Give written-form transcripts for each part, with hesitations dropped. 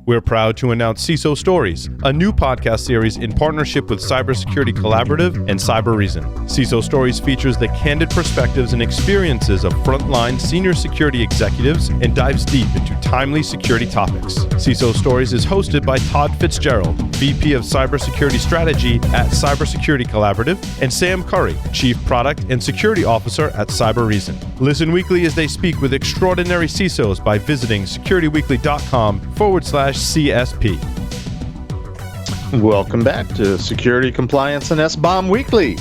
We're proud to announce CISO Stories, a new podcast series in partnership with Cybersecurity Collaborative and Cyber Reason. CISO Stories features the candid perspectives and experiences of frontline senior security executives and dives deep into timely security topics. CISO Stories is hosted by Todd Fitzgerald, VP of Cybersecurity Strategy at Cybersecurity Collaborative, and Sam Curry, Chief Product and Security Officer at Cyber Reason. Listen weekly as they speak with extraordinary CISOs by visiting securityweekly.com/CSP. Welcome back to Security Compliance and SBOM Weekly.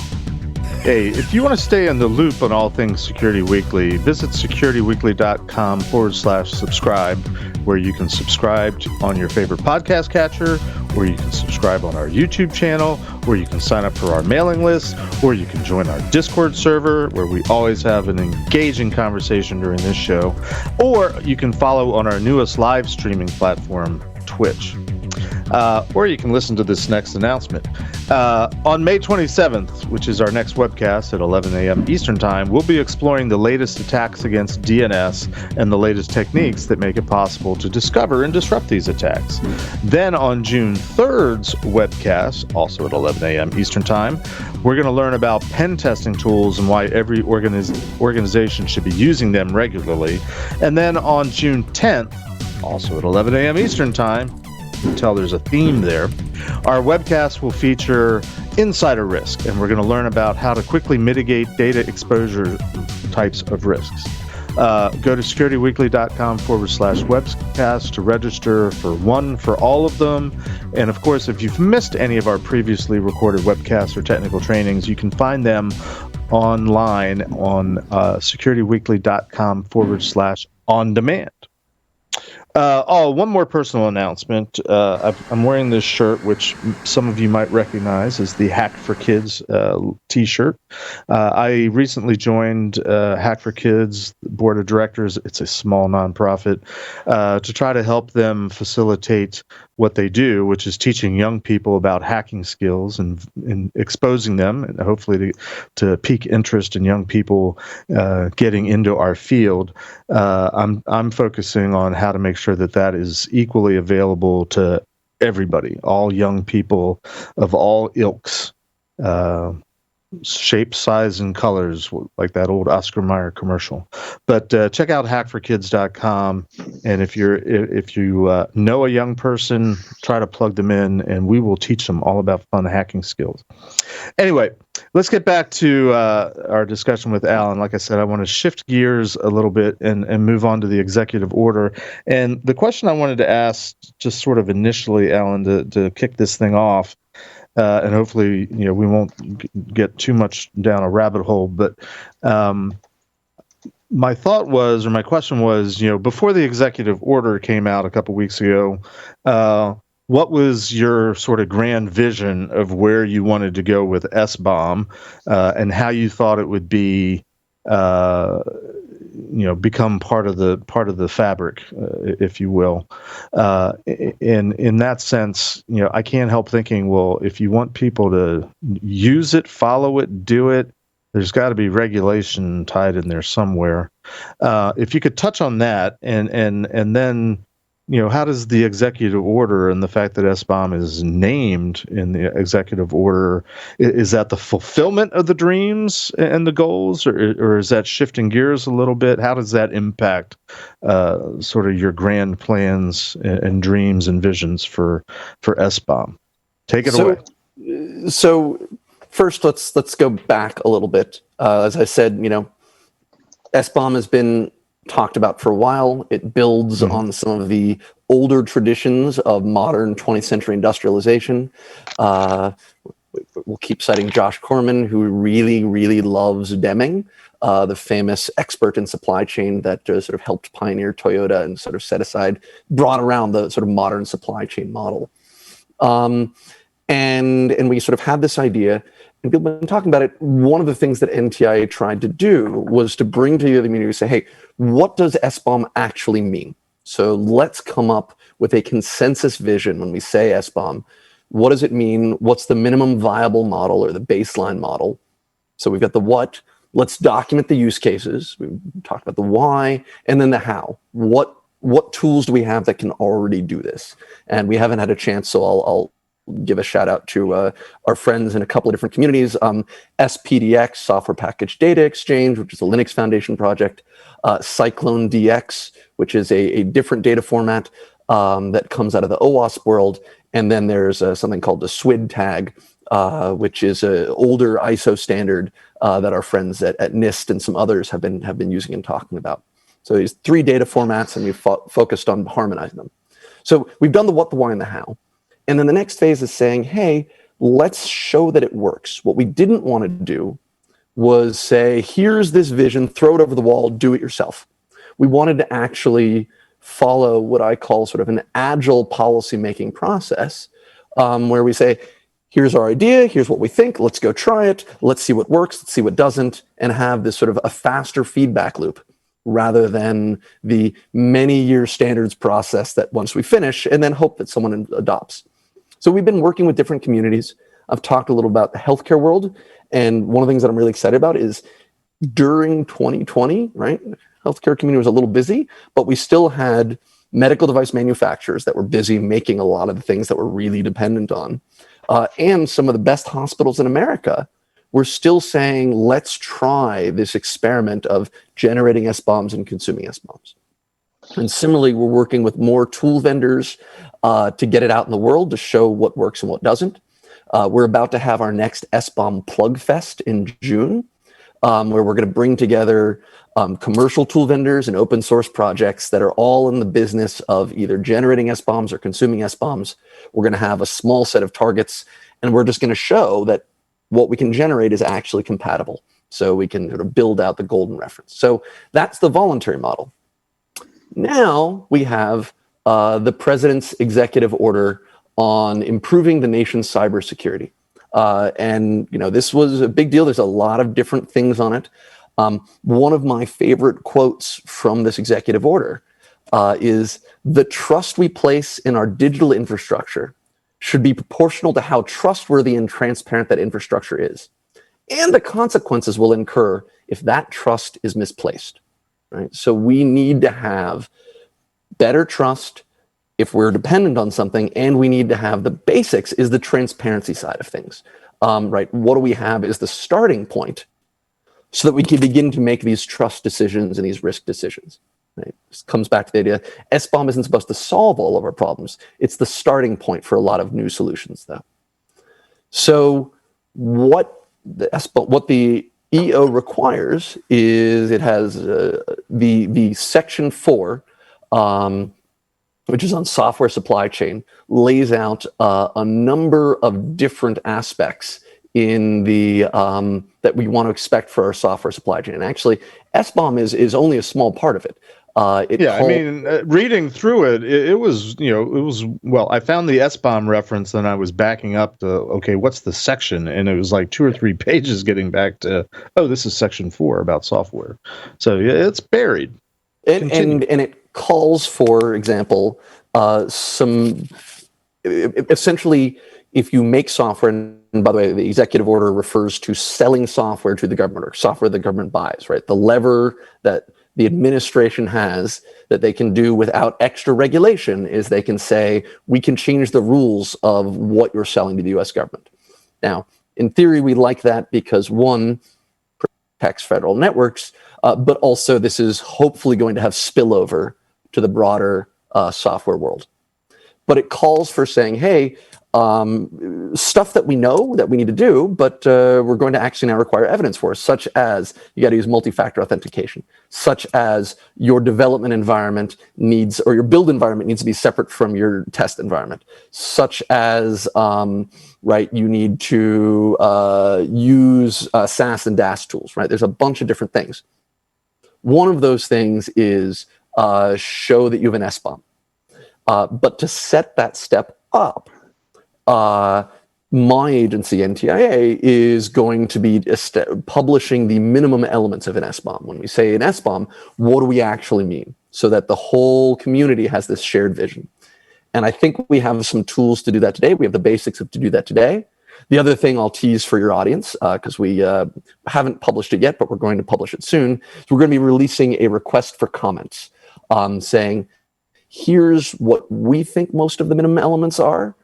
Hey, if you want to stay in the loop on all things Security Weekly, visit securityweekly.com/subscribe, where you can subscribe on your favorite podcast catcher, or you can subscribe on our YouTube channel, or you can sign up for our mailing list, or you can join our Discord server, where we always have an engaging conversation during this show, or you can follow on our newest live streaming platform, Twitch. Or you can listen to this next announcement. On May 27th, which is our next webcast at 11 a.m. Eastern Time, we'll be exploring the latest attacks against DNS and the latest techniques that make it possible to discover and disrupt these attacks. Then on June 3rd's webcast, also at 11 a.m. Eastern Time, we're going to learn about pen testing tools and why every organization should be using them regularly. And then on June 10th, also at 11 a.m. Eastern Time, you can tell there's a theme there, our webcast will feature insider risk, and we're going to learn about how to quickly mitigate data exposure types of risks. Go to securityweekly.com/webcast to register for all of them. And of course, if you've missed any of our previously recorded webcasts or technical trainings, you can find them online on securityweekly.com/on-demand. One more personal announcement. I'm wearing this shirt, which some of you might recognize as the Hack for Kids t-shirt. I recently joined Hack for Kids board of directors. It's a small nonprofit to try to help them facilitate what they do, which is teaching young people about hacking skills and exposing them, and hopefully to pique interest in young people getting into our field. I'm focusing on how to make sure that is equally available to everybody, all young people of all ilks, shape, size, and colors, like that old Oscar Mayer commercial. But check out hackforkids.com, and if you know a young person, try to plug them in, and we will teach them all about fun hacking skills. Anyway, let's get back to our discussion with Allan. Like I said, I want to shift gears a little bit and move on to the executive order. And the question I wanted to ask, just sort of initially, Allan, to kick this thing off, and hopefully, we won't get too much down a rabbit hole. But my question was, before the executive order came out a couple weeks ago, what was your sort of grand vision of where you wanted to go with SBOM, and how you thought it would be, become part of the fabric, if you will. In that sense, I can't help thinking, well, if you want people to use it, follow it, do it, there's got to be regulation tied in there somewhere. If you could touch on that, and then, how does the executive order and the fact that SBOM is named in the executive order, is that the fulfillment of the dreams and the goals, or is that shifting gears a little bit? How does that impact sort of your grand plans and dreams and visions for SBOM? Take it away. So first, let's go back a little bit. As I said, SBOM has been talked about for a while. It builds on some of the older traditions of modern 20th century industrialization. We'll keep citing Josh Corman, who really, really loves Deming, the famous expert in supply chain that sort of helped pioneer Toyota and sort of brought around the sort of modern supply chain model. And we sort of had this idea, and people have been talking about it. One of the things that NTIA tried to do was to bring to the community, say, hey, what does SBOM actually mean? So let's come up with a consensus vision when we say SBOM. What does it mean? What's the minimum viable model or the baseline model? So we've got the what. Let's document the use cases. We talked about the why, and then the how. What what tools do we have that can already do this? And we haven't had a chance, so I'll give a shout out to our friends in a couple of different communities. SPDX, Software Package Data Exchange, which is a Linux Foundation project. Cyclone DX, which is a different data format that comes out of the OWASP world. And then there's something called the SWID tag, which is an older ISO standard that our friends at NIST and some others have been using and talking about. So these 3 data formats, and we've focused on harmonizing them. So we've done the what, the why, and the how. And then the next phase is saying, hey, let's show that it works. What we didn't want to do was say, here's this vision, throw it over the wall, do it yourself. We wanted to actually follow what I call sort of an agile policymaking process, where we say, here's our idea, here's what we think, let's go try it, let's see what works, let's see what doesn't, and have this sort of a faster feedback loop rather than the many-year standards process that once we finish and then hope that someone adopts. So we've been working with different communities. I've talked a little about the healthcare world, and one of the things that I'm really excited about is during 2020, right, healthcare community was a little busy, but we still had medical device manufacturers that were busy making a lot of the things that we're really dependent on. And some of the best hospitals in America were still saying, let's try this experiment of generating SBOMs and consuming SBOMs. And similarly, we're working with more tool vendors to get it out in the world to show what works and what doesn't. We're about to have our next SBOM Plug Fest in June, where we're going to bring together commercial tool vendors and open source projects that are all in the business of either generating SBOMs or consuming SBOMs. We're going to have a small set of targets, and we're just going to show that what we can generate is actually compatible. So we can sort of build out the golden reference. So that's the voluntary model. Now we have the president's executive order on improving the nation's cybersecurity. And, this was a big deal. There's a lot of different things on it. One of my favorite quotes from this executive order is, the trust we place in our digital infrastructure should be proportional to how trustworthy and transparent that infrastructure is, and the consequences will incur if that trust is misplaced. Right? So we need to have better trust if we're dependent on something, and we need to have the basics is the transparency side of things. Right? What do we have is the starting point so that we can begin to make these trust decisions and these risk decisions. Right? This comes back to the idea, SBOM isn't supposed to solve all of our problems. It's the starting point for a lot of new solutions, though. So what the EO requires is it has the section 4, which is on software supply chain, lays out a number of different aspects in the that we want to expect for our software supply chain. And actually, SBOM is only a small part of it. Reading through it was, well, I found the SBOM reference and I was backing up to, okay, what's the section? And it was like 2 or 3 pages getting back to, oh, this is section 4 about software. So yeah, it's buried. And it calls, for example, essentially, if you make software, and by the way, the executive order refers to selling software to the government or software the government buys, right? The lever that the administration has that they can do without extra regulation is they can say, we can change the rules of what you're selling to the US government. Now, in theory, we like that because, one, protects federal networks, but also this is hopefully going to have spillover to the broader software world. But it calls for saying, hey, stuff that we know that we need to do, but we're going to actually now require evidence for, such as you got to use multi-factor authentication, such as your development environment needs, or your build environment needs to be separate from your test environment, such as, you need to use SAS and DAS tools, right? There's a bunch of different things. One of those things is show that you have an SBOM. But to set that step up, my agency, NTIA, is going to be publishing the minimum elements of an SBOM. When we say an SBOM, what do we actually mean? So that the whole community has this shared vision. And I think we have some tools to do that today. We have the basics to do that today. The other thing I'll tease for your audience, because we haven't published it yet, but we're going to publish it soon, is we're going to be releasing a request for comments saying, here's what we think most of the minimum elements are.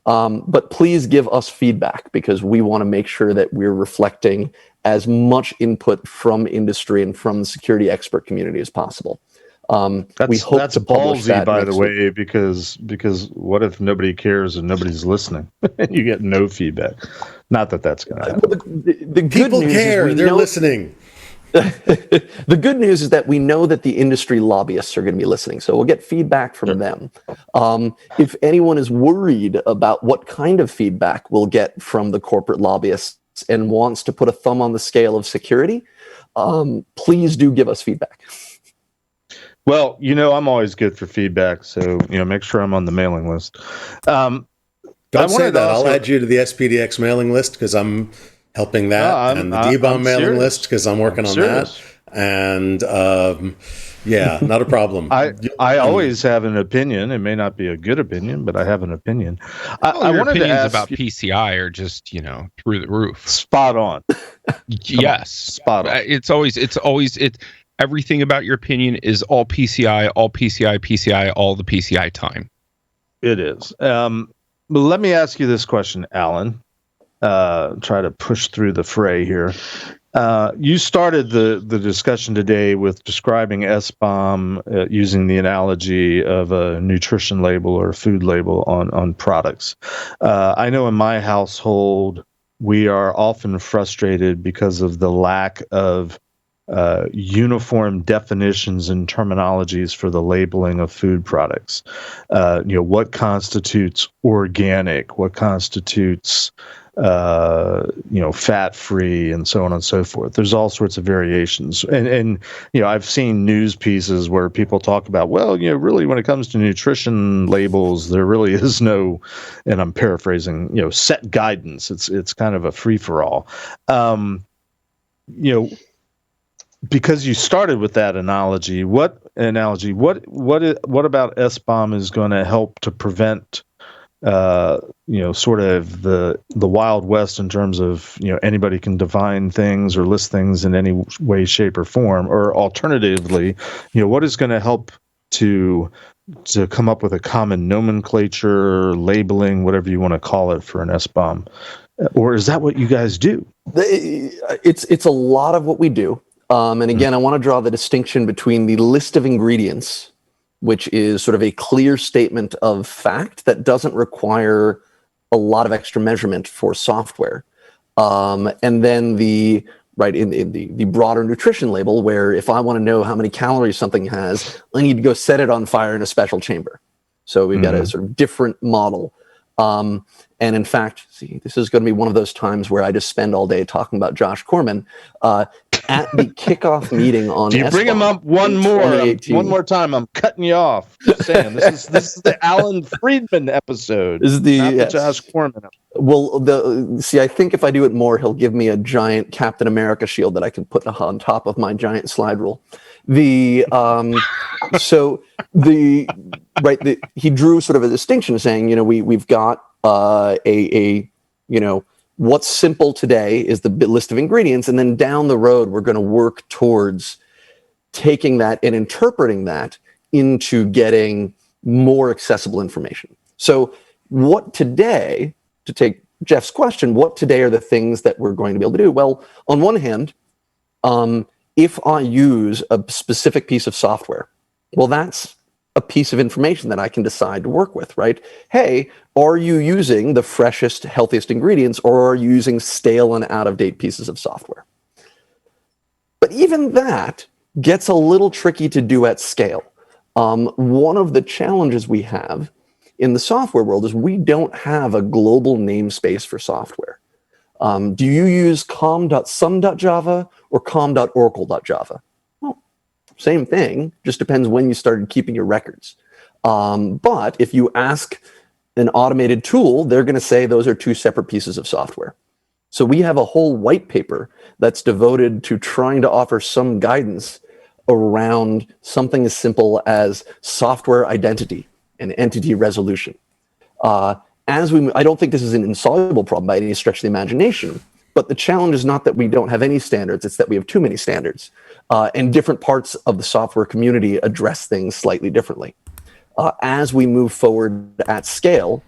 But please give us feedback, because we want to make sure that we're reflecting as much input from industry and from the security expert community as possible. We hope that's to publish ballsy, that by the next way, week. because what if nobody cares and nobody's listening and you get no feedback? Not that that's going to happen. The good People news care. is They're listening. the good news is that we know that the industry lobbyists are going to be listening, so we'll get feedback from them. If anyone is worried about what kind of feedback we'll get from the corporate lobbyists and wants to put a thumb on the scale of security, please do give us feedback. Well, I'm always good for feedback, so make sure I'm on the mailing list. Don't say that. I'll add you to the SPDX mailing list because I'm helping that, and the DBOM mailing list because I'm working on that. And yeah, not a problem. I always have an opinion. It may not be a good opinion, but I have an opinion. I your wanted to opinions ask about PCI are just through the roof. Spot on. Yes, spot on. It's always everything about your opinion is all PCI, all the PCI time. It is. But let me ask you this question, Allan. Try to push through the fray here. You started the discussion today with describing SBOM using the analogy of a nutrition label or a food label on products. I know in my household, we are often frustrated because of the lack of uniform definitions and terminologies for the labeling of food products. What constitutes organic? What constitutes fat-free, and so on and so forth. There's all sorts of variations. And I've seen news pieces where people talk about, really when it comes to nutrition labels, there really is no, and I'm paraphrasing, set guidance. It's kind of a free-for-all. Because you started with that analogy, what about SBOM is going to help to prevent sort of the Wild West in terms of, anybody can define things or list things in any way, shape, or form? Or alternatively, what is going to help to come up with a common nomenclature, labeling, whatever you want to call it, for an SBOM? Or is that what you guys do? It's a lot of what we do. And again, I want to draw the distinction between the list of ingredients, which is sort of a clear statement of fact that doesn't require a lot of extra measurement for software. And then the broader nutrition label, where if I want to know how many calories something has, I need to go set it on fire in a special chamber. So we've got a sort of different model. And in fact, this is going to be one of those times where I just spend all day talking about Josh Corman. At the kickoff meeting on Do you bring him up one more time? I'm cutting you off. Just saying, this is the Allan Friedman episode. This is the Josh Corman episode. Well, I think if I do it more, he'll give me a giant Captain America shield that I can put on top of my giant slide rule. He drew sort of a distinction, saying, we've got what's simple today is the list of ingredients, and then down the road we're going to work towards taking that and interpreting that into getting more accessible information. So what today, to take Jeff's question, what today are the things that we're going to be able to do? Well, on one hand, if I use a specific piece of software, well, that's a piece of information that I can decide to work with, right? Hey, are you using the freshest, healthiest ingredients, or are you using stale and out-of-date pieces of software? But even that gets a little tricky to do at scale. One of the challenges we have in the software world is we don't have a global namespace for software. Do you use com.sum.java or com.oracle.java? Well, same thing, just depends when you started keeping your records. But if you ask an automated tool, they're going to say those are two separate pieces of software. So we have a whole white paper that's devoted to trying to offer some guidance around something as simple as software identity and entity resolution. I don't think this is an insoluble problem by any stretch of the imagination, but the challenge is not that we don't have any standards, it's that we have too many standards. And different parts of the software community address things slightly differently. As we move forward at scale,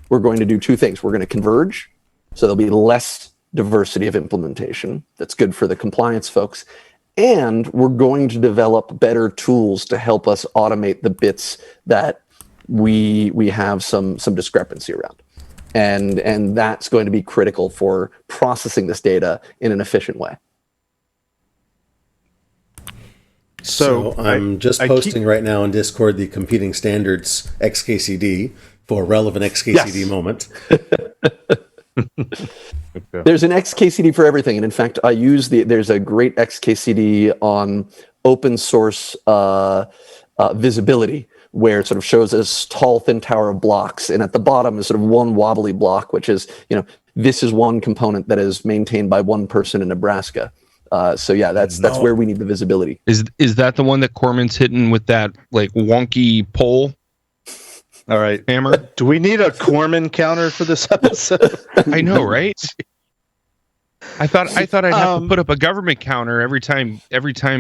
we're going to do two things. We're going to converge, so there'll be less diversity of implementation. That's good for the compliance folks. And we're going to develop better tools to help us automate the bits that we have some discrepancy around. And that's going to be critical for processing this data in an efficient way. So I'm just posting right now in Discord the competing standards XKCD for a relevant XKCD moment. There's an XKCD for everything. And in fact, there's a great XKCD on open source visibility, where it sort of shows this tall, thin tower of blocks. And at the bottom is sort of one wobbly block, which is, this is one component that is maintained by one person in Nebraska. So yeah, that's where we need the visibility. Is that the one that Corman's hitting with that like wonky pole? All right, hammer. Do we need a Corman counter for this episode? I know, right? I thought I'd have to put up a government counter every time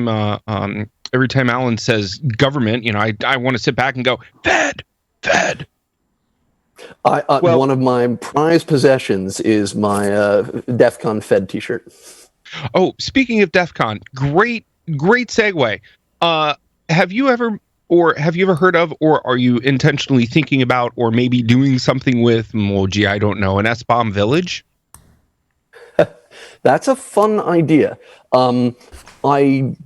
Allan says government. I want to sit back and go Fed. One of my prized possessions is my DEF CON Fed T-shirt. Oh, speaking of DEF CON, great segue. Have you ever heard of, or are you intentionally thinking about, or maybe doing something with, I don't know, an SBOM village? That's a fun idea. I'd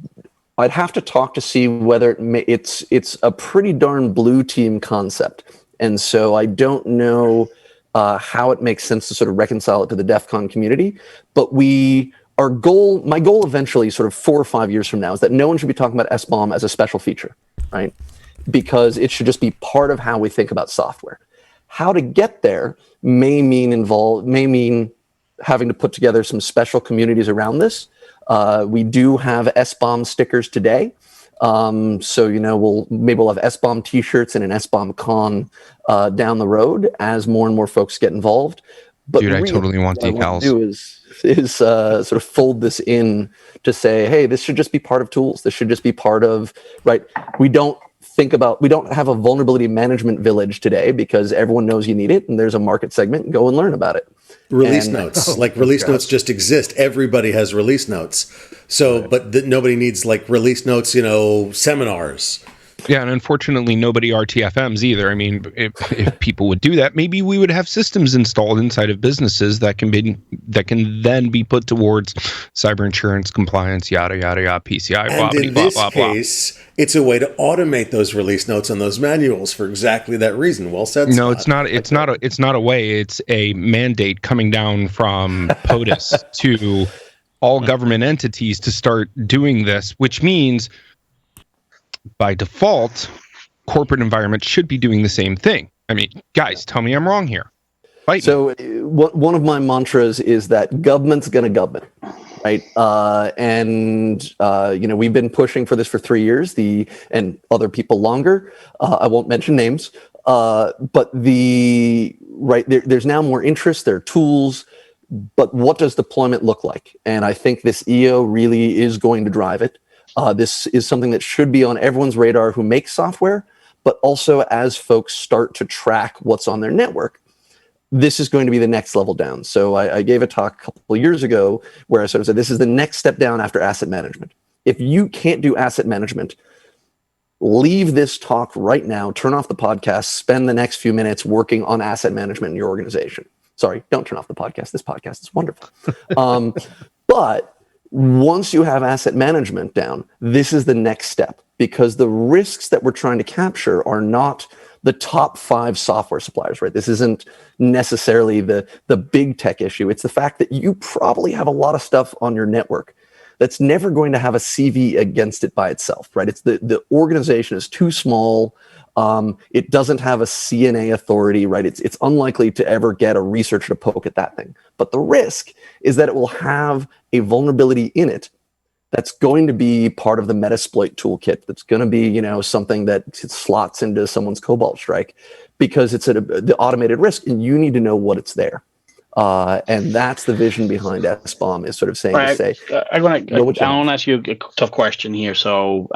have to talk to see whether it's a pretty darn blue team concept, and so I don't know how it makes sense to sort of reconcile it to the DEF CON community. But my goal eventually, sort of 4 or 5 years from now, is that no one should be talking about SBOM as a special feature, right? Because it should just be part of how we think about software. How to get there may mean having to put together some special communities around this. We do have SBOM stickers today. So, we'll have SBOM t-shirts and an SBOM con down the road as more and more folks get involved. But dude, I totally want decals. What I want to do is sort of fold this in to say, hey, this should just be part of tools. This should just be part of, right? We don't have a vulnerability management village today because everyone knows you need it and there's a market segment. Go and learn about it. Release notes, release notes just exist. Everybody has release notes. So, right. But nobody needs release notes, seminars. Yeah, and unfortunately, nobody RTFMs either. I mean, if people would do that, maybe we would have systems installed inside of businesses that can then be put towards cyber insurance compliance, yada yada yada, PCI. And in this case, it's a way to automate those release notes and those manuals for exactly that reason. Well said. No, Scott. it's not a way. It's a mandate coming down from POTUS to all government entities to start doing this, which means, by default, corporate environments should be doing the same thing. I mean, guys, tell me I'm wrong here. So one of my mantras is that government's going to government, right? We've been pushing for this for 3 years, and other people longer. I won't mention names, but there's now more interest. There are tools, but what does deployment look like? And I think this EO really is going to drive it. This is something that should be on everyone's radar who makes software, but also as folks start to track what's on their network, this is going to be the next level down. So I gave a talk a couple of years ago where I sort of said, this is the next step down after asset management. If you can't do asset management, leave this talk right now, turn off the podcast, spend the next few minutes working on asset management in your organization. Sorry, don't turn off the podcast. This podcast is wonderful. But once you have asset management down, this is the next step, because the risks that we're trying to capture are not the top 5 software suppliers, right? This isn't necessarily the big tech issue. It's the fact that you probably have a lot of stuff on your network that's never going to have a CV against it by itself, right? It's the organization is too small. It doesn't have a CNA authority, right? It's unlikely to ever get a researcher to poke at that thing. But the risk is that it will have a vulnerability in it that's going to be part of the Metasploit toolkit. That's going to be, something that slots into someone's Cobalt Strike, because it's the automated risk, and you need to know what it's there. And that's the vision behind SBOM, is sort of saying Right. to say, I want to ask you a tough question here. So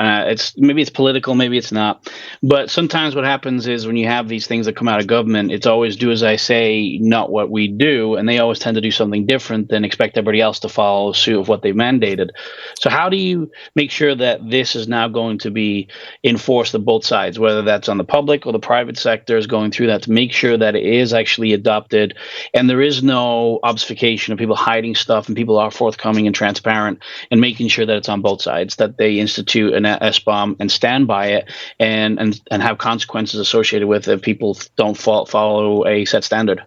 maybe it's political, maybe it's not. But sometimes what happens is when you have these things that come out of government, it's always do as I say, not what we do. And they always tend to do something different than expect everybody else to follow suit of what they mandated. So how do you make sure that this is now going to be enforced on both sides, whether that's on the public or the private sector is going through that, to make sure that it is actually adopted and there is no obfuscation of people hiding stuff and people are forthcoming and transparent and making sure that it's on both sides, that they institute an SBOM and stand by it and have consequences associated with it if people don't follow a set standard?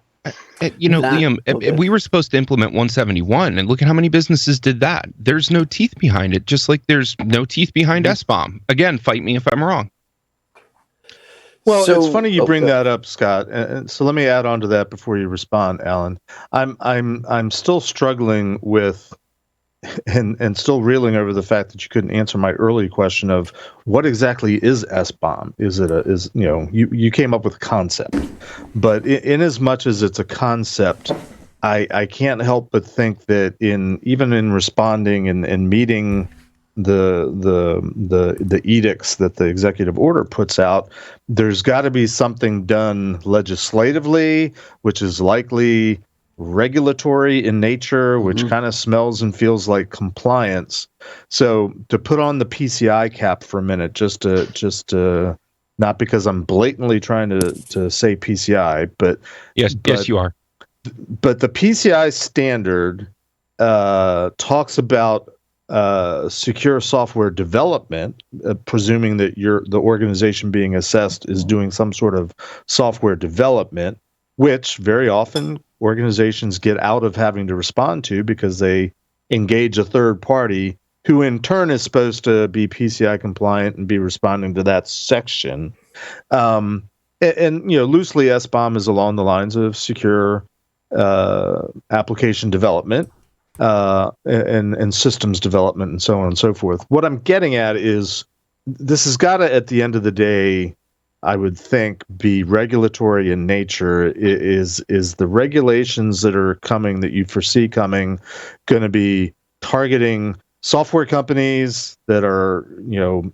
Liam, we were supposed to implement 171, and look at how many businesses did that. There's no teeth behind it, just like there's no teeth behind SBOM. Again, fight me if I'm wrong. Well, it's funny you bring that up, Scott. And so let me add on to that before you respond, Allan. I'm still struggling with and still reeling over the fact that you couldn't answer my early question of what exactly is SBOM? You came up with a concept, but in as much as it's a concept, I can't help but think that even in responding and meeting the edicts that the executive order puts out, there's got to be something done legislatively, which is likely regulatory in nature, which kind of smells and feels like compliance. So to put on the PCI cap for a minute, just to not because I'm blatantly trying to say PCI, but yes, you are. But the PCI standard talks about secure software development, presuming that the organization being assessed is doing some sort of software development, which very often organizations get out of having to respond to because they engage a third party who in turn is supposed to be PCI compliant and be responding to that section. And loosely SBOM is along the lines of secure application development and systems development and so on and so forth. What I'm getting at is this has got to, at the end of the day, I would think, be regulatory in nature. Is the regulations that are coming, that you foresee coming, going to be targeting software companies that are,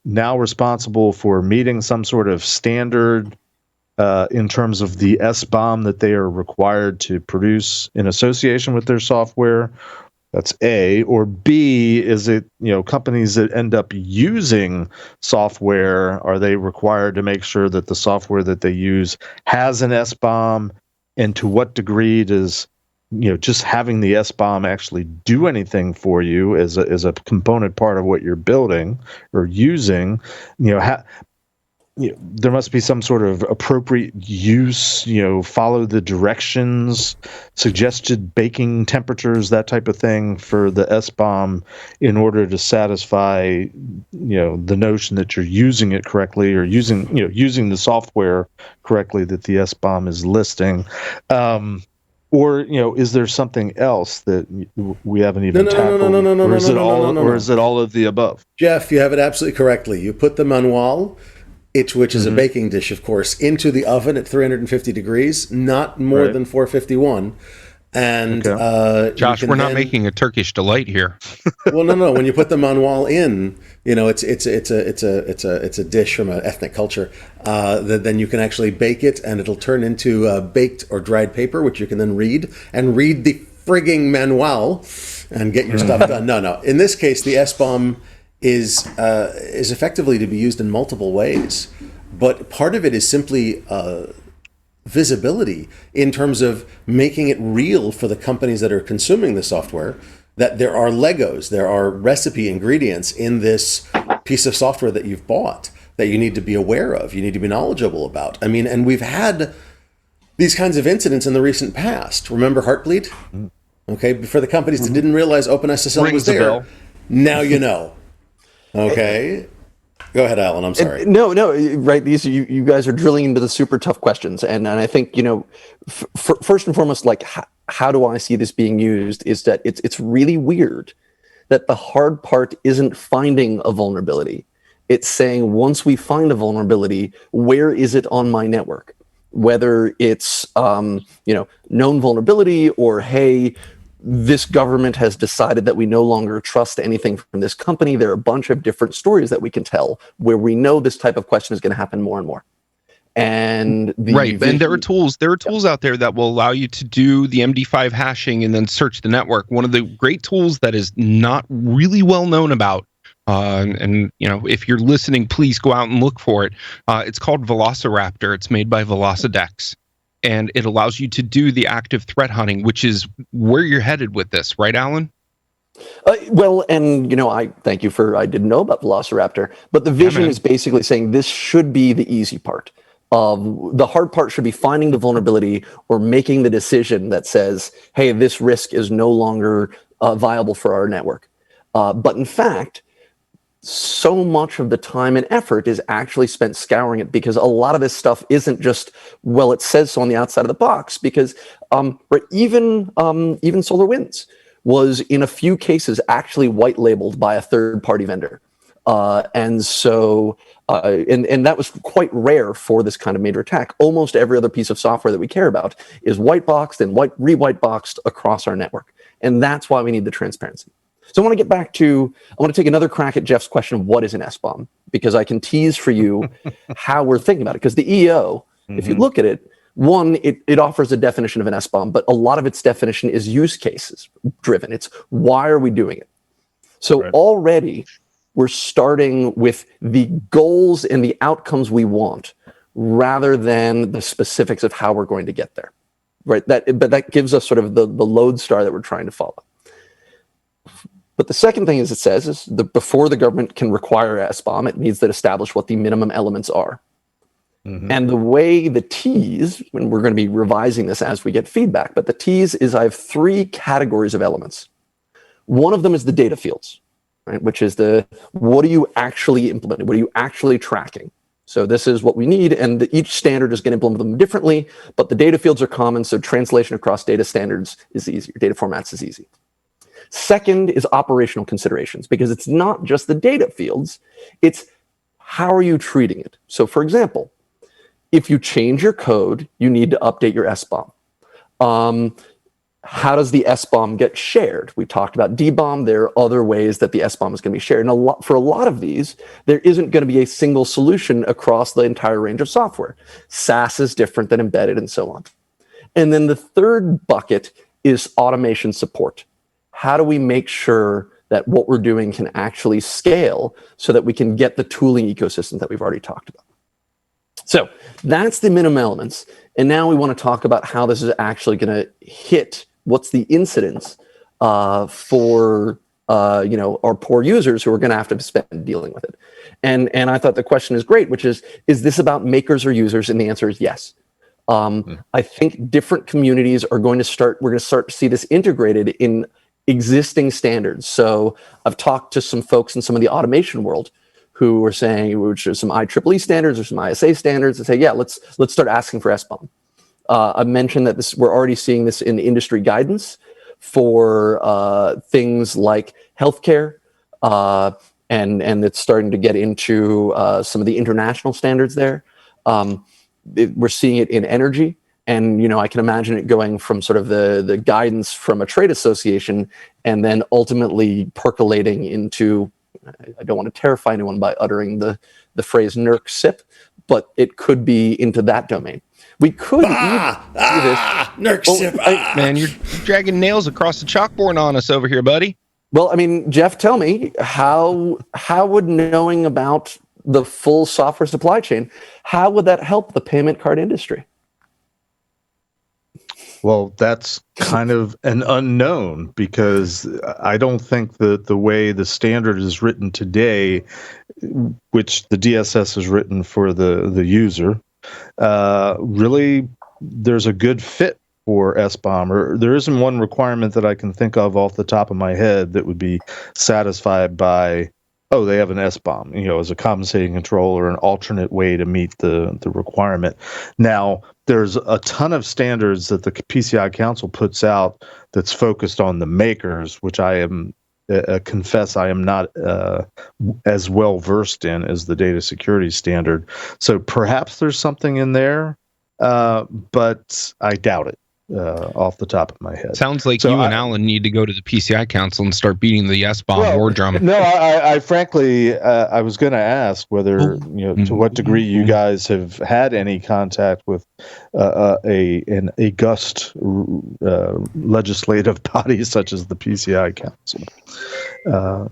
now responsible for meeting some sort of standard in terms of the SBOM that they are required to produce in association with their software? That's A. Or B, is it, companies that end up using software, are they required to make sure that the software that they use has an SBOM? And to what degree does, just having the SBOM actually do anything for you as a component part of what you're building or using? There must be some sort of appropriate use, follow the directions, suggested baking temperatures, that type of thing for the SBOM in order to satisfy, the notion that you're using it correctly or using the software correctly that the SBOM is listing. Or, is there something else that we haven't even tackled? Or is it all of the above? Jeff, you have it absolutely correctly. You put the manual, which is a baking dish, of course, into the oven at 350 degrees, not more than 451. And Josh, we're not making a Turkish delight here. Well, no. When you put the manual in, it's a dish from an ethnic culture. That then you can actually bake it, and it'll turn into baked or dried paper, which you can then read the frigging manual and get your stuff done. No. In this case, the SBOM is effectively to be used in multiple ways, but part of it is simply visibility in terms of making it real for the companies that are consuming the software, that there are Legos, there are recipe ingredients in this piece of software that you've bought that you need to be aware of, you need to be knowledgeable about. I mean, and we've had these kinds of incidents in the recent past. Remember Heartbleed? Okay, for the companies that didn't realize OpenSSL was there, now you know. Okay, go ahead, Allan. I'm sorry. No, right. These you guys are drilling into the super tough questions, and I think first and foremost, like how do I see this being used? Is that it's really weird that the hard part isn't finding a vulnerability. It's saying once we find a vulnerability, where is it on my network? whether it's known vulnerability or, hey, this government has decided that we no longer trust anything from this company. There are a bunch of different stories that we can tell where we know this type of question is going to happen more and more. And and there are tools out there that will allow you to do the MD5 hashing and then search the network. One of the great tools that is not really well known about, and if you're listening, please go out and look for it. It's called Velociraptor. It's made by Velocidex, and it allows you to do the active threat hunting, which is where you're headed with this, right, Allan? I thank you I didn't know about Velociraptor, but the vision is basically saying this should be the easy part. The hard part should be finding the vulnerability or making the decision that says, hey, this risk is no longer viable for our network. But in fact, so much of the time and effort is actually spent scouring it, because a lot of this stuff isn't just, well, it says so on the outside of the box, because even SolarWinds was in a few cases actually white labeled by a third-party vendor. And that was quite rare for this kind of major attack. Almost every other piece of software that we care about is white boxed and re-white boxed across our network. And that's why we need the transparency. So I want to take another crack at Jeff's question of what is an SBOM, because I can tease for you how we're thinking about it. Because the EO, if you look at it, it offers a definition of an SBOM, but a lot of its definition is use cases driven. It's why are we doing it? So already we're starting with the goals and the outcomes we want rather than the specifics of how we're going to get there, right? But that gives us sort of the lodestar that we're trying to follow. But the second thing it says is before the government can require SBOM, it needs to establish what the minimum elements are. And the way the T's, and we're going to be revising this as we get feedback, but the T's is I have 3 categories of elements. One of them is the data fields, right? Which is what are you actually implementing? What are you actually tracking? So this is what we need, and each standard is going to implement them differently, but the data fields are common, so translation across data standards is easy, data formats is easy. Second is operational considerations, because it's not just the data fields, it's how are you treating it? So for example, if you change your code, you need to update your SBOM. How does the SBOM get shared? We talked about DBOM. There are other ways that the SBOM is going to be shared. And for a lot of these, there isn't going to be a single solution across the entire range of software. SaaS is different than embedded and so on. And then the third bucket is automation support. How do we make sure that what we're doing can actually scale so that we can get the tooling ecosystem that we've already talked about? So that's the minimum elements. And now we want to talk about how this is actually going to hit. What's the incidence for our poor users who are going to have to spend dealing with it? And I thought the question is great, which is this about makers or users? And the answer is yes. I think different communities we're going to start to see this integrated in existing standards. So I've talked to some folks in some of the automation world who are saying, which are some IEEE standards or some ISA standards, and say, yeah, let's start asking for SBOM. I mentioned that we're already seeing this in industry guidance for things like healthcare, and it's starting to get into some of the international standards there. We're seeing it in energy, and I can imagine it going from sort of the guidance from a trade association, and then ultimately percolating into. I don't want to terrify anyone by uttering the phrase NERC SIP, but it could be into that domain. We could NERC SIP. Man, you're dragging nails across the chalkboard on us over here, buddy. Well, I mean, Jeff, tell me, how would knowing about the full software supply chain, how would that help the payment card industry? Well, that's kind of an unknown, because I don't think that the way the standard is written today, which the DSS is written for the user, really there's a good fit for SBOM, or there isn't one requirement that I can think of off the top of my head that would be satisfied by, oh, they have an SBOM, as a compensating control or an alternate way to meet the requirement. Now, there's a ton of standards that the PCI Council puts out that's focused on the makers, which I confess I am not as well versed in as the data security standard. So perhaps there's something in there. but I doubt it off the top of my head. Sounds like you and Allan need to go to the PCI Council and start beating the SBOM war drum. No, I frankly, I was going to ask whether, to what degree you guys have had any contact with an august legislative body such as the PCI Council.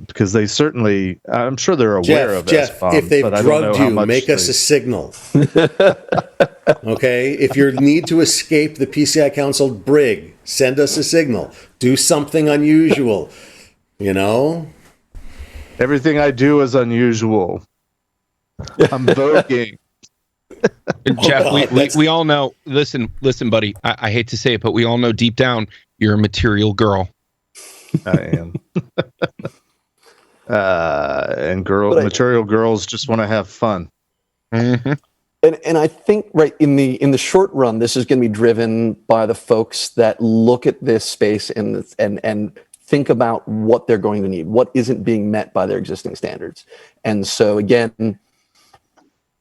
Because they certainly, I'm sure they're aware of SBOM, if they've drugged you, make us a signal. Okay? If you need to escape the PCI Council brig, send us a signal. Do something unusual. Everything I do is unusual. I'm voguing. Jeff, we all know, listen, buddy, I hate to say it, but we all know deep down you're a material girl. I am. And material girls just want to have fun. Mm-hmm. And I think in the short run, this is going to be driven by the folks that look at this space and think about what they're going to need, what isn't being met by their existing standards. And so again,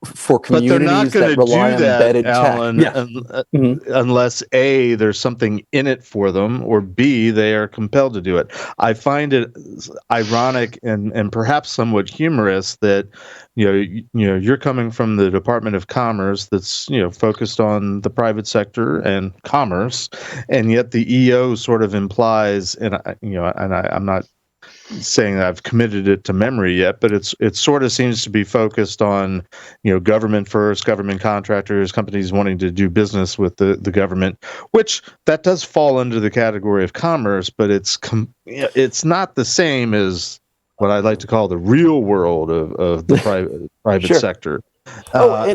for communities that rely on embedded Allan, tech, unless A, there's something in it for them, or B, they are compelled to do it. I find it ironic and perhaps somewhat humorous that you're coming from the Department of Commerce that's focused on the private sector and commerce, and yet the EO sort of implies, and I'm not saying that I've committed it to memory yet, but it sort of seems to be focused on government first, government contractors, companies wanting to do business with the government, which that does fall under the category of commerce, but it's not the same as what I like to call the real world of the private sure. sector. But I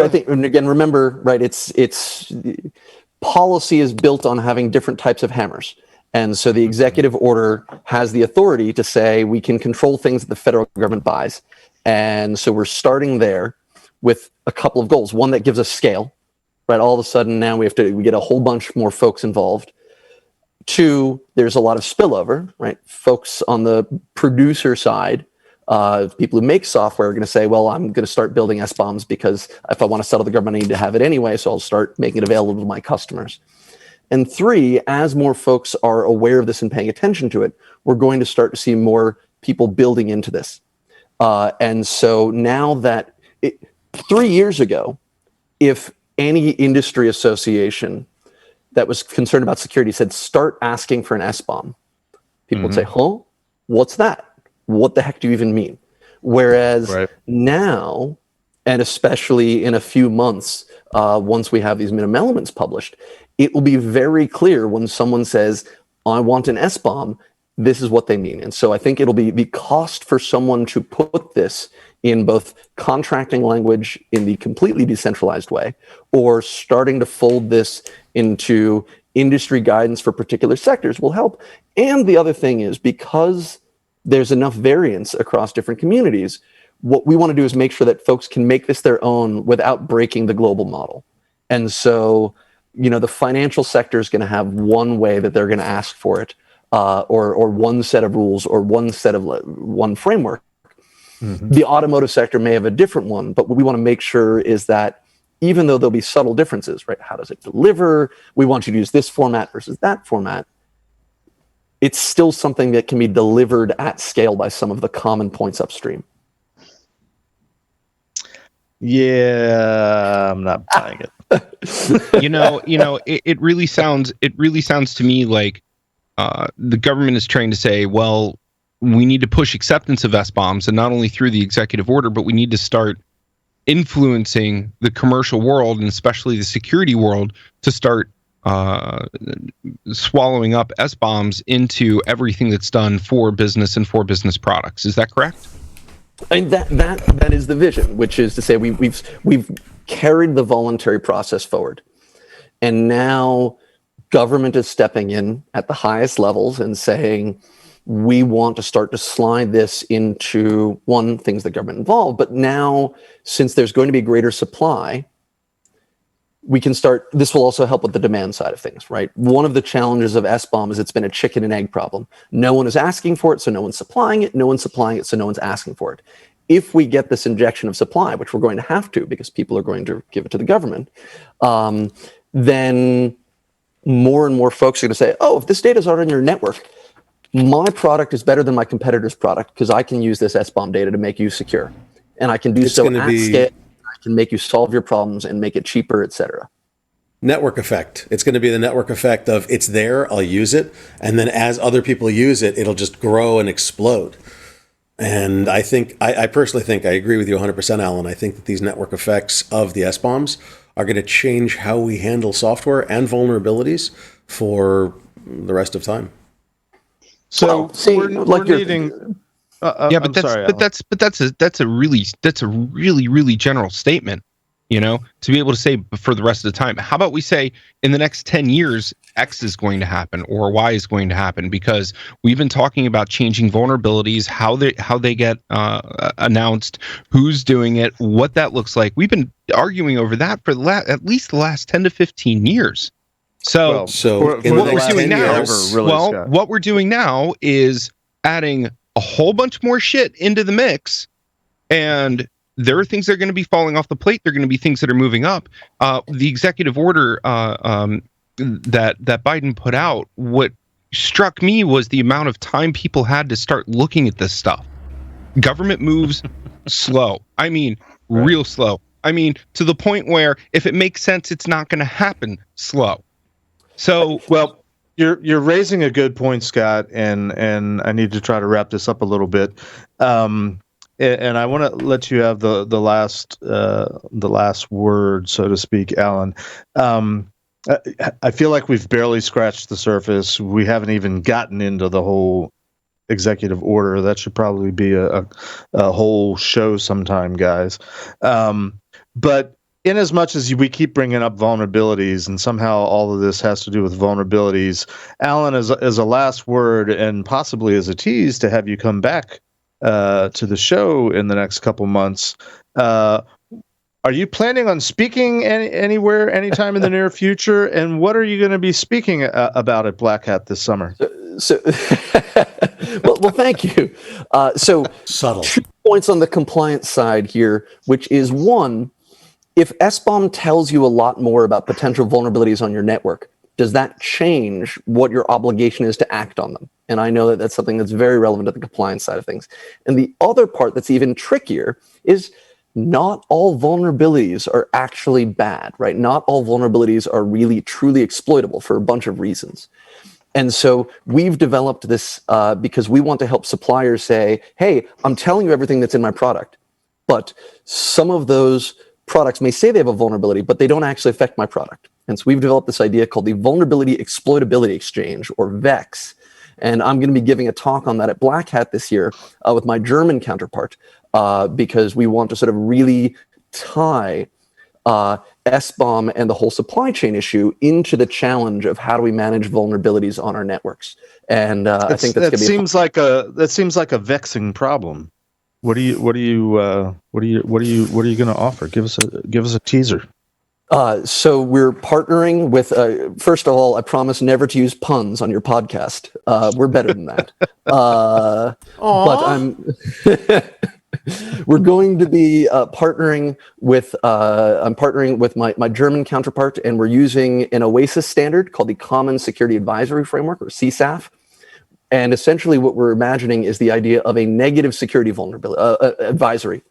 think, and again, remember, it's policy is built on having different types of hammers. And so the executive order has the authority to say we can control things that the federal government buys. And so we're starting there with a couple of goals. One that gives us scale, right? All of a sudden now we get a whole bunch more folks involved. Two, there's a lot of spillover, right? Folks on the producer side, people who make software are going to say, well, I'm going to start building SBOMs because if I want to settle the government, I need to have it anyway. So I'll start making it available to my customers. And three, as more folks are aware of this and paying attention to it, we're going to start to see more people building into this. And so now that 3 years ago, if any industry association that was concerned about security said, start asking for an SBOM, people would say, huh? What's that? What the heck do you even mean? Whereas now, and especially in a few months, once we have these minimum elements published, it will be very clear when someone says, I want an SBOM, this is what they mean. And so I think it'll be the cost for someone to put this in both contracting language in the completely decentralized way, or starting to fold this into industry guidance for particular sectors will help. And the other thing is, because there's enough variance across different communities, what we want to do is make sure that folks can make this their own without breaking the global model. And so, the financial sector is going to have one way that they're going to ask for it, or one set of rules, or one framework. Mm-hmm. The automotive sector may have a different one, but what we want to make sure is that even though there'll be subtle differences, right? How does it deliver? We want you to use this format versus that format. It's still something that can be delivered at scale by some of the common points upstream. Yeah, I'm not buying it. It really sounds to me like the government is trying to say, well, we need to push acceptance of SBOMs, and not only through the executive order, but we need to start influencing the commercial world, and especially the security world, to start swallowing up SBOMs into everything that's done for business and for business products. Is that correct? I mean, that is the vision, which is to say we've carried the voluntary process forward, and now government is stepping in at the highest levels and saying we want to start to slide this into things that government involved. But now, since there's going to be greater supply, we can start. This will also help with the demand side of things, right? One of the challenges of SBOM is it's been a chicken and egg problem. No one is asking for it, so no one's supplying it. No one's supplying it, so no one's asking for it. if we get this injection of supply, which we're going to have to because people are going to give it to the government, then more and more folks are going to say, oh, if this data is already in your network, my product is better than my competitor's product because I can use this SBOM data to make you secure. And I can do so at scale. I can make you solve your problems and make it cheaper, et cetera. Network effect. It's going to be the network effect of it's there, I'll use it. And then as other people use it, it'll just grow and explode. And I think, I personally think, I agree with you 100%, Allan. I think that these network effects of the SBOMs are going to change how we handle software and vulnerabilities for the rest of time. So we're needing. That's a really general statement, to be able to say for the rest of the time. How about we say in the next 10 years, X is going to happen or Y is going to happen, because we've been talking about changing vulnerabilities, how they get announced, who's doing it, what that looks like. We've been arguing over that for at least the last 10 to 15 years. So what we're doing now is adding a whole bunch more shit into the mix, and there are things that are going to be falling off the plate. There are going to be things that are moving up. The executive order that Biden put out, what struck me was the amount of time people had to start looking at this stuff. Government moves slow. I mean, real slow. I mean, to the point where if it makes sense, it's not going to happen slow. So, well, you're raising a good point, Scott, and I need to try to wrap this up a little bit. And I want to let you have the last word, so to speak, Allan. I feel like we've barely scratched the surface. We haven't even gotten into the whole executive order. That should probably be a whole show sometime, guys. But in as much as we keep bringing up vulnerabilities, and somehow all of this has to do with vulnerabilities, Allan, as a last word and possibly as a tease to have you come back to the show in the next couple months, are you planning on speaking anywhere, anytime in the near future? And what are you going to be speaking about at Black Hat this summer? Well, thank you. So subtle 2 points on the compliance side here, which is one, if SBOM tells you a lot more about potential vulnerabilities on your network, does that change what your obligation is to act on them? And I know that that's something that's very relevant to the compliance side of things. And the other part that's even trickier is not all vulnerabilities are actually bad, right? Not all vulnerabilities are really truly exploitable for a bunch of reasons. And so we've developed this because we want to help suppliers say, hey, I'm telling you everything that's in my product, but some of those products may say they have a vulnerability, but they don't actually affect my product. And so we've developed this idea called the Vulnerability Exploitability Exchange, or VEX. And I'm going to be giving a talk on that at Black Hat this year with my German counterpart, because we want to sort of really tie SBOM and the whole supply chain issue into the challenge of how do we manage vulnerabilities on our networks. And I think that's going to be that seems like a vexing problem. What are you going to offer? Give us a teaser. So we're partnering with, first of all, I promise never to use puns on your podcast. We're better than that. But we're going to be partnering with, I'm partnering with my German counterpart, and we're using an OASIS standard called the Common Security Advisory Framework, or CSAF. And essentially what we're imagining is the idea of a negative security vulnerability advisory.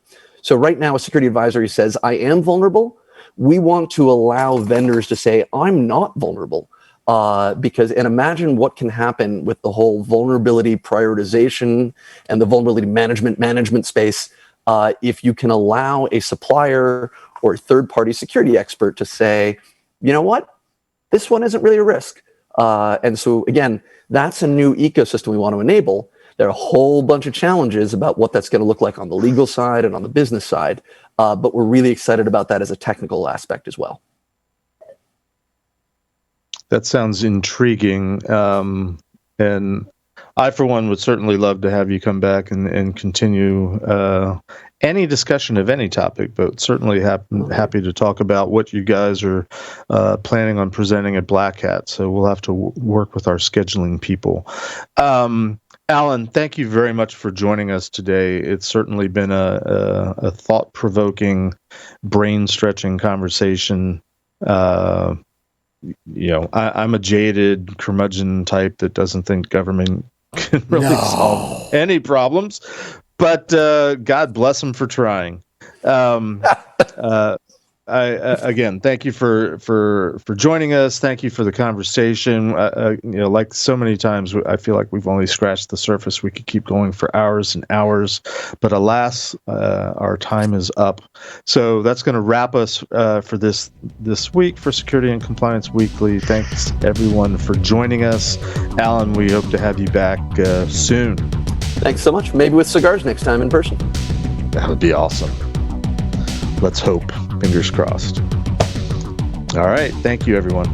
So right now, a security advisory says, I am vulnerable. We want to allow vendors to say, I'm not vulnerable. And imagine what can happen with the whole vulnerability prioritization and the vulnerability management space if you can allow a supplier or a third-party security expert to say, you know what, this one isn't really a risk. And so, again, that's a new ecosystem we want to enable. There are a whole bunch of challenges about what that's going to look like on the legal side and on the business side, but we're really excited about that as a technical aspect as well. That sounds intriguing. And I, for one, would certainly love to have you come back and continue any discussion of any topic, but certainly happy to talk about what you guys are planning on presenting at Black Hat. So we'll have to work with our scheduling people. Allan, thank you very much for joining us today. It's certainly been a thought-provoking, brain-stretching conversation. I'm a jaded curmudgeon type that doesn't think government can really solve any problems, but God bless them for trying. Again, thank you for joining us. Thank you for the conversation. Like so many times, I feel like we've only scratched the surface. We could keep going for hours and hours, but alas, our time is up. So that's going to wrap us for this week for Security and Compliance Weekly. Thanks everyone for joining us. Allan, we hope to have you back soon. Thanks so much. Maybe with cigars next time in person. That would be awesome. Let's hope. Fingers crossed. All right. Thank you, everyone.